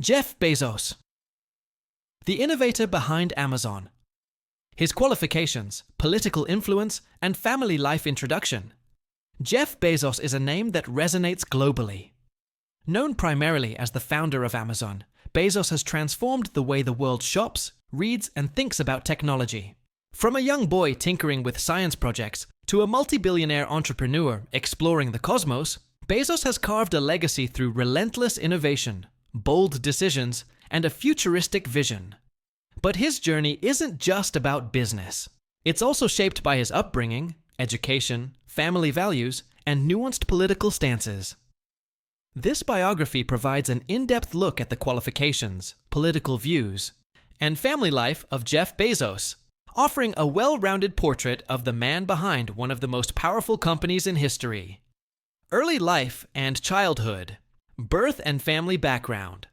Jeff Bezos, the innovator behind Amazon. His qualifications, political influence, and family life introduction. Jeff Bezos is a name that resonates globally. Known primarily as the founder of Amazon, Bezos has transformed the way the world shops, reads, and thinks about technology. From a young boy tinkering with science projects to a multi-billionaire entrepreneur exploring the cosmos, Bezos has carved a legacy through relentless innovation, bold decisions, and a futuristic vision. But his journey isn't just about business. It's also shaped by his upbringing, education, family values, and nuanced political stances. This biography provides an in-depth look at the qualifications, political views, and family life of Jeff Bezos, offering a well-rounded portrait of the man behind one of the most powerful companies in history. Early life and childhood. Birth and family background.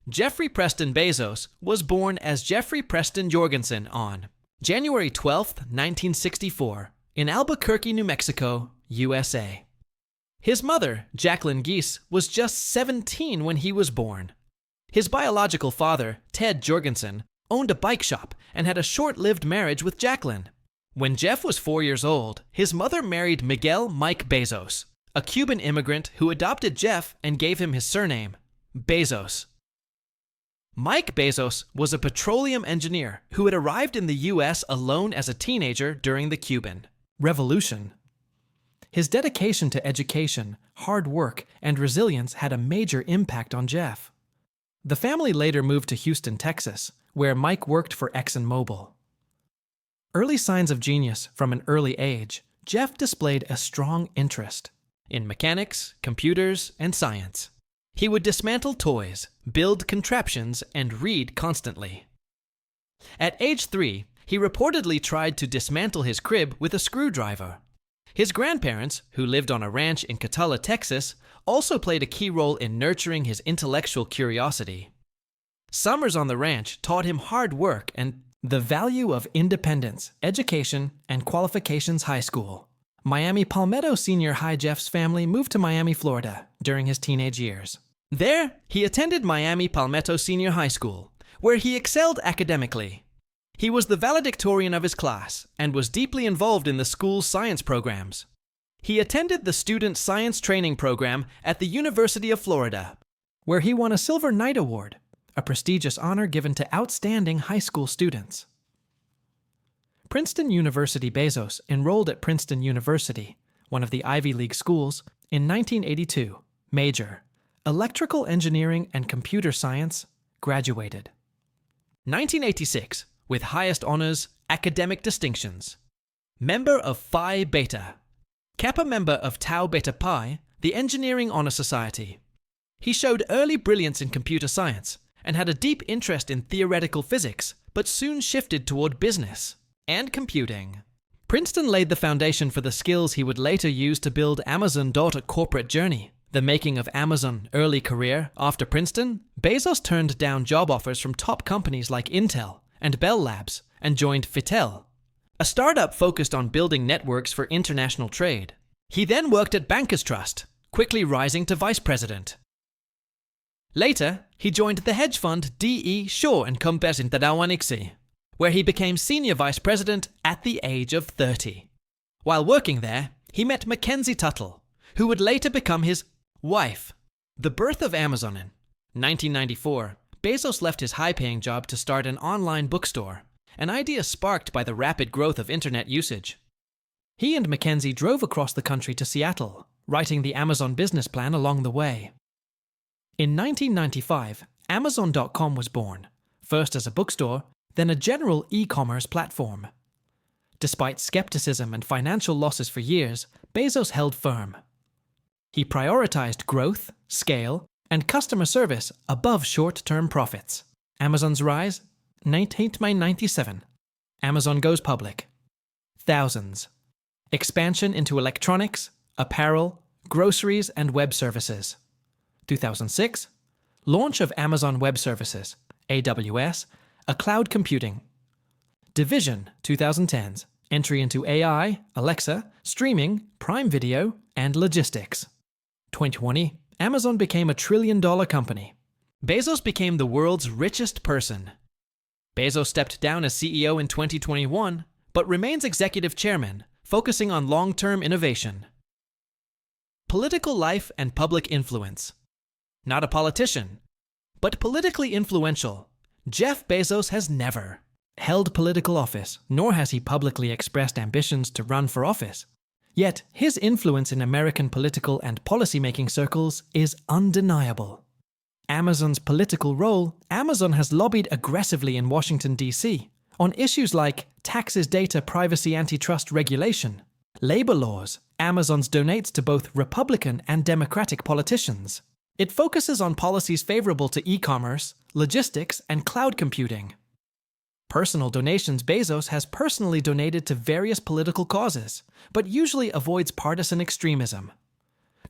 Jeffrey Preston Bezos was born as Jeffrey Preston Jorgensen on January 12, 1964, in Albuquerque, New Mexico, USA. His mother, Jacklyn Gise, was just 17 when he was born. His biological father, Ted Jorgensen, owned a bike shop and had a short-lived marriage with Jacklyn. When Jeff was 4 years old, his mother married Miguel Bezos, a Cuban immigrant who adopted Jeff and gave him his surname, Bezos. Mike Bezos was a petroleum engineer who had arrived in the U.S. alone as a teenager during the Cuban Revolution. His dedication to education, hard work, and resilience had a major impact on Jeff. The family later moved to Houston, Texas, where Mike worked for ExxonMobil. Early signs of genius from an early age, Jeff displayed a strong interest in mechanics, computers, and science. He would dismantle toys, build contraptions, and read constantly. At age 3, he reportedly tried to dismantle his crib with a screwdriver. His grandparents, who lived on a ranch in Catala, Texas, also played a key role in nurturing his intellectual curiosity. Summers on the ranch taught him hard work and the value of independence, education, and Qualifications High School. Miami Palmetto Senior High. Jeff's family moved to Miami, Florida during his teenage years. There, he attended Miami Palmetto Senior High School, where he excelled academically. He was the valedictorian of his class and was deeply involved in the school's science programs. He attended the Student Science Training Program at the University of Florida, where he won a Silver Knight Award, a prestigious honor given to outstanding high school students. Princeton University. Bezos enrolled at Princeton University, one of the Ivy League schools, in 1982. Major: Electrical Engineering and Computer Science. Graduated. 1986, with highest honors, academic distinctions. Member of Phi Beta. Kappa member of Tau Beta Pi, the Engineering Honor Society. He showed early brilliance in computer science and had a deep interest in theoretical physics, but soon shifted toward business and computing. Princeton laid the foundation for the skills he would later use to build Amazon. A corporate journey. The making of Amazon early career. After Princeton, Bezos turned down job offers from top companies like Intel and Bell Labs and joined Fitel, a startup focused on building networks for international trade. He then worked at Bankers Trust, quickly rising to vice president. Later, he joined the hedge fund D.E. Shaw & Compers Interawanixi, where he became senior vice president at the age of 30. While working there, he met Mackenzie Tuttle, who would later become his wife. The birth of Amazon in 1994, Bezos left his high-paying job to start an online bookstore, an idea sparked by the rapid growth of internet usage. He and Mackenzie drove across the country to Seattle, writing the Amazon business plan along the way. In 1995, Amazon.com was born, first as a bookstore, then a general e-commerce platform. Despite skepticism and financial losses for years, Bezos held firm. He prioritized growth, scale, and customer service above short-term profits. Amazon's rise, 19th May 97. Amazon goes public. Thousands. Expansion into electronics, apparel, groceries, and web services. 2006. Launch of Amazon Web Services, AWS, a cloud computing. Division, 2010s. Entry into AI, Alexa, streaming, Prime Video, and logistics. 2020, Amazon became a $1 trillion company. Bezos became the world's richest person. Bezos stepped down as CEO in 2021, but remains executive chairman, focusing on long-term innovation. Political life and public influence. Not a politician, but politically influential. Jeff Bezos has never held political office, nor has he publicly expressed ambitions to run for office. Yet, his influence in American political and policymaking circles is undeniable. Amazon's political role. Amazon has lobbied aggressively in Washington, D.C. on issues like taxes, data privacy, antitrust regulation, labor laws. Amazon's donates to both Republican and Democratic politicians. It focuses on policies favorable to e-commerce, logistics, and cloud computing. Personal donations. Bezos has personally donated to various political causes, but usually avoids partisan extremism.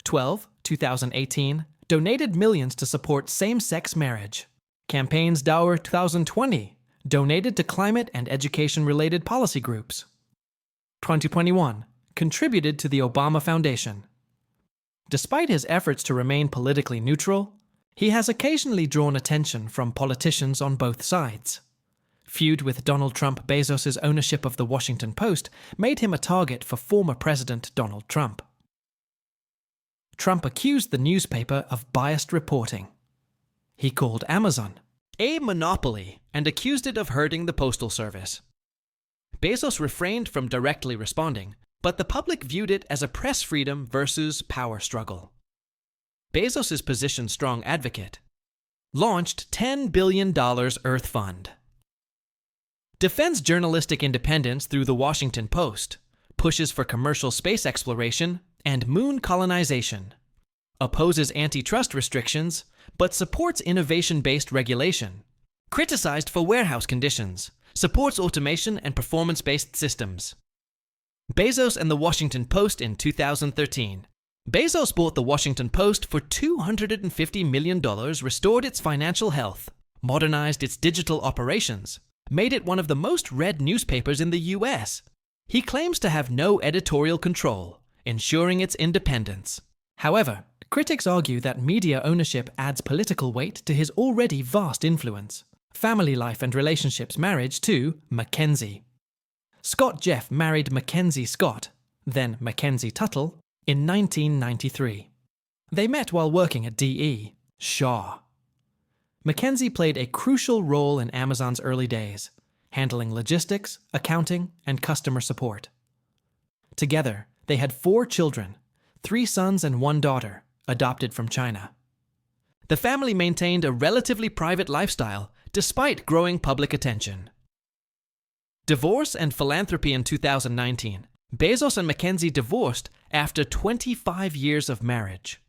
2018, donated millions to support same-sex marriage. Campaigns Dower 2020, donated to climate and education-related policy groups. 2021, contributed to the Obama Foundation. Despite his efforts to remain politically neutral, he has occasionally drawn attention from politicians on both sides. Feud with Donald Trump. Bezos' ownership of the Washington Post made him a target for former President Donald Trump. Trump accused the newspaper of biased reporting. He called Amazon a monopoly and accused it of hurting the Postal Service. Bezos refrained from directly responding, but the public viewed it as a press freedom versus power struggle. Bezos' position strong advocate. Launched $10 billion Earth Fund. Defends journalistic independence through the Washington Post. Pushes for commercial space exploration and moon colonization. Opposes antitrust restrictions, but supports innovation-based regulation. Criticized for warehouse conditions. Supports automation and performance-based systems. Bezos and the Washington Post in 2013. Bezos bought the Washington Post for $250 million, restored its financial health, modernized its digital operations, made it one of the most read newspapers in the US. He claims to have no editorial control, ensuring its independence. However, critics argue that media ownership adds political weight to his already vast influence. Family life and relationships. Marriage to Mackenzie. Scott Jeff married Mackenzie Scott, then Mackenzie Tuttle, in 1993. They met while working at D.E. Shaw. Mackenzie played a crucial role in Amazon's early days, handling logistics, accounting, and customer support. Together, they had 4 children, 3 sons and 1 daughter, adopted from China. The family maintained a relatively private lifestyle despite growing public attention. Divorce and philanthropy. In 2019, Bezos and Mackenzie divorced after 25 years of marriage.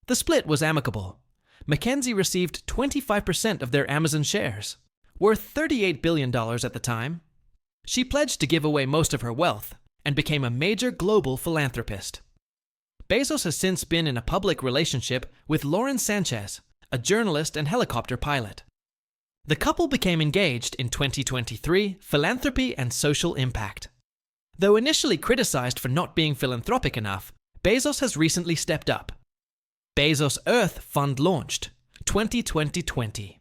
The split was amicable. Mackenzie received 25% of their Amazon shares, worth $38 billion at the time. She pledged to give away most of her wealth and became a major global philanthropist. Bezos has since been in a public relationship with Lauren Sanchez, a journalist and helicopter pilot. The couple became engaged in 2023, philanthropy and social impact. Though initially criticized for not being philanthropic enough, Bezos has recently stepped up. Bezos Earth Fund launched, 2020.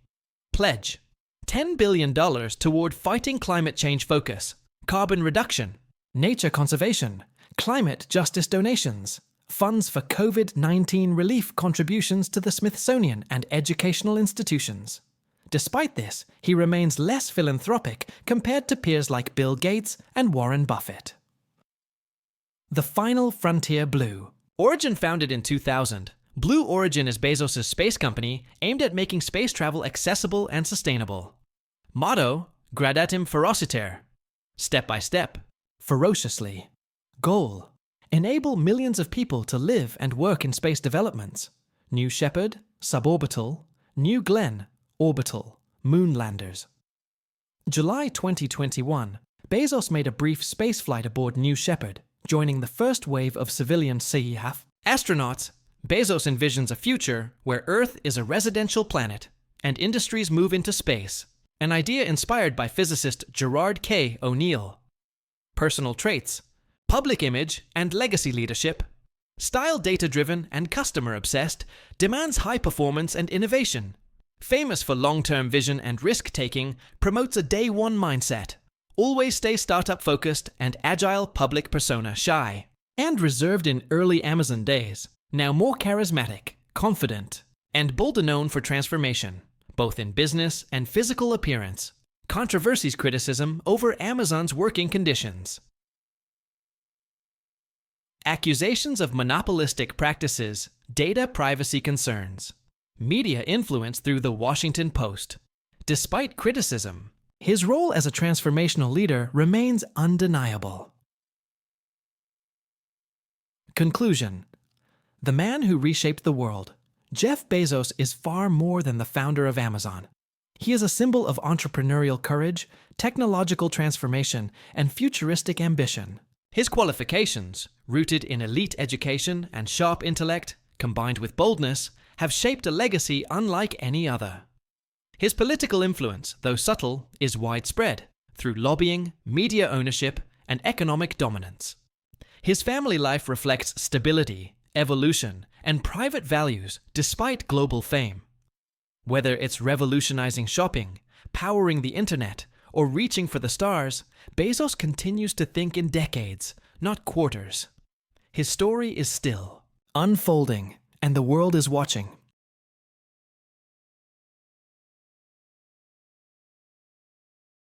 Pledge, $10 billion toward fighting climate change focus, carbon reduction, nature conservation, climate justice donations, funds for COVID-19 relief contributions to the Smithsonian and educational institutions. Despite this, he remains less philanthropic compared to peers like Bill Gates and Warren Buffett. The Final Frontier Blue. Origin founded in 2000, Blue Origin is Bezos' space company aimed at making space travel accessible and sustainable. Motto, Gradatim Ferociter. Step by step. Ferociously. Goal, enable millions of people to live and work in space developments. New Shepard, suborbital. New Glenn, orbital. Moon landers. July 2021, Bezos made a brief spaceflight aboard New Shepard, joining the first wave of civilian CEF astronauts. Bezos envisions a future where Earth is a residential planet and industries move into space, an idea inspired by physicist Gerard K. O'Neill. Personal traits, public image and legacy leadership, style data-driven and customer-obsessed, demands high performance and innovation, Famous for long-term vision and risk-taking, promotes a day-one mindset. Always stay startup-focused and agile public persona shy. And reserved in early Amazon days, now more charismatic, confident, and bolder known for transformation, both in business and physical appearance. Controversies criticism over Amazon's working conditions. Accusations of monopolistic practices, data privacy concerns. Media influence through the Washington Post. Despite criticism, his role as a transformational leader remains undeniable. Conclusion. The man who reshaped the world, Jeff Bezos, is far more than the founder of Amazon. He is a symbol of entrepreneurial courage, technological transformation, and futuristic ambition. His qualifications, rooted in elite education and sharp intellect, combined with boldness, have shaped a legacy unlike any other. His political influence, though subtle, is widespread through lobbying, media ownership, and economic dominance. His family life reflects stability, evolution, and private values despite global fame. Whether it's revolutionizing shopping, powering the internet, or reaching for the stars, Bezos continues to think in decades, not quarters. His story is still unfolding, and the world is watching.